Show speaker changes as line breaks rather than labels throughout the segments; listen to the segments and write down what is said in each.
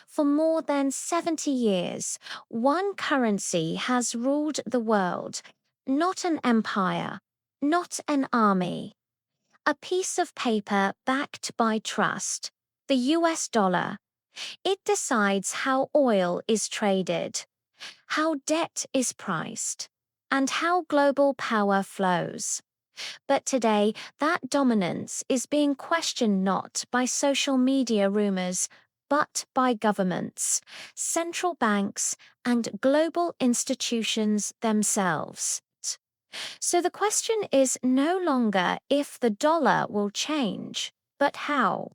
For more than 70 years, one currency has ruled the world, not an empire, not an army. A piece of paper backed by trust, the US dollar. It decides how oil is traded, how debt is priced, and how global power flows. But today, that dominance is being questioned not by social media rumors, but by governments, central banks, and global institutions themselves. So the question is no longer if the dollar will change, but how.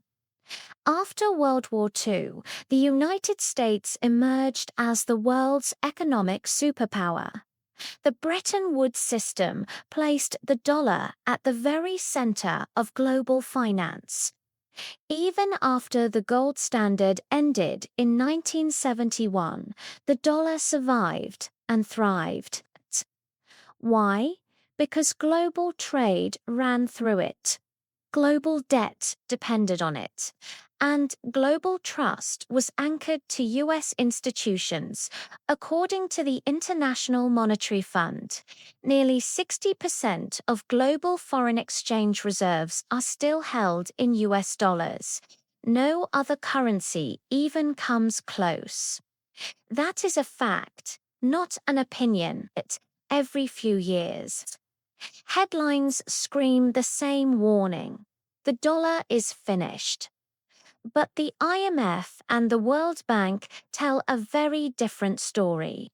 After World War II, the United States emerged as the world's economic superpower. The Bretton Woods system placed the dollar at the very center of global finance. Even after the gold standard ended in 1971, the dollar survived and thrived. Why? Because global trade ran through it. Global debt depended on it, and global trust was anchored to US institutions. According to the International Monetary Fund, nearly 60% of global foreign exchange reserves are still held in US dollars. No other currency even comes close. That is a fact, not an opinion. Every few years, headlines scream the same warning. The dollar is finished. But the IMF and the World Bank tell a very different story.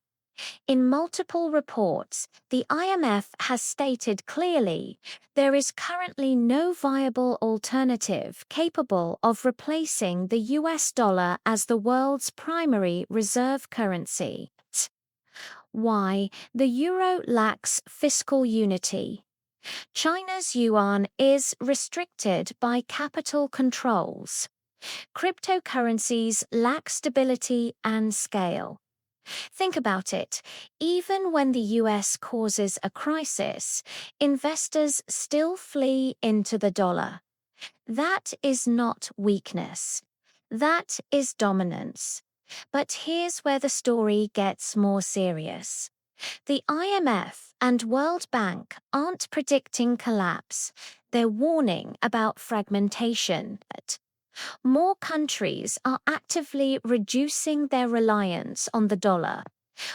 In multiple reports, the IMF has stated clearly there is currently no viable alternative capable of replacing the US dollar as the world's primary reserve currency. Why? The euro lacks fiscal unity. China's yuan is restricted by capital controls. Cryptocurrencies lack stability and scale. Think about it. Even when the US causes a crisis, investors still flee into the dollar. That is not weakness. That is dominance. But here's where the story gets more serious. The IMF and World Bank aren't predicting collapse. They're warning about fragmentation. More countries are actively reducing their reliance on the dollar.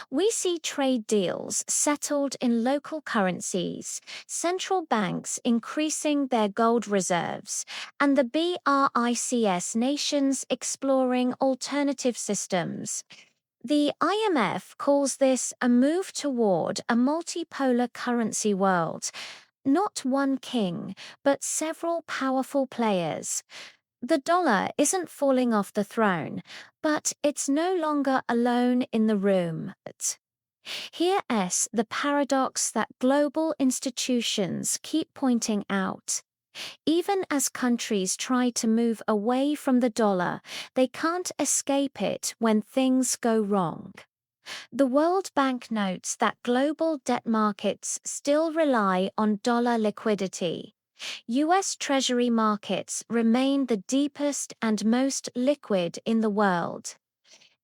We see trade deals settled in local currencies, central banks increasing their gold reserves, and the BRICS nations exploring alternative systems. The IMF calls this a move toward a multipolar currency world. Not one king, but several powerful players. The dollar isn't falling off the throne, but it's no longer alone in the room. Here's the paradox that global institutions keep pointing out. Even as countries try to move away from the dollar, they can't escape it when things go wrong. The World Bank notes that global debt markets still rely on dollar liquidity. US Treasury markets remain the deepest and most liquid in the world.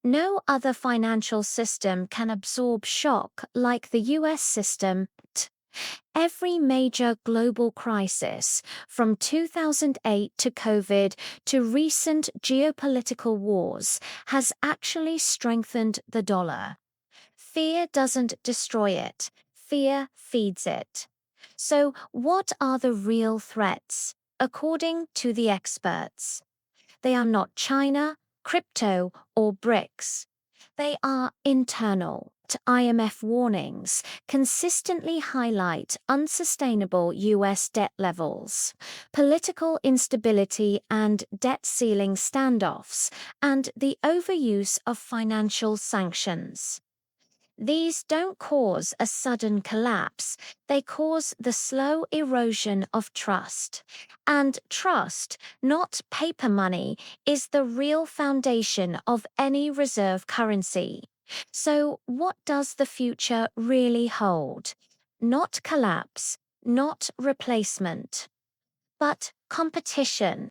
No other financial system can absorb shock like the US system. Every major global crisis, from 2008 to COVID to recent geopolitical wars, has actually strengthened the dollar. Fear doesn't destroy it, fear feeds it. So, what are the real threats, according to the experts? They are not China, crypto, or BRICS. They are internal. IMF warnings consistently highlight unsustainable US debt levels, political instability and debt ceiling standoffs, and the overuse of financial sanctions. These don't cause a sudden collapse, they cause the slow erosion of trust. And trust, not paper money, is the real foundation of any reserve currency. So, what does the future really hold? Not collapse, not replacement, but competition.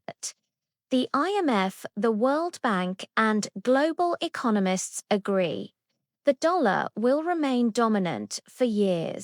The IMF, the World Bank, and global economists agree. The dollar will remain dominant for years.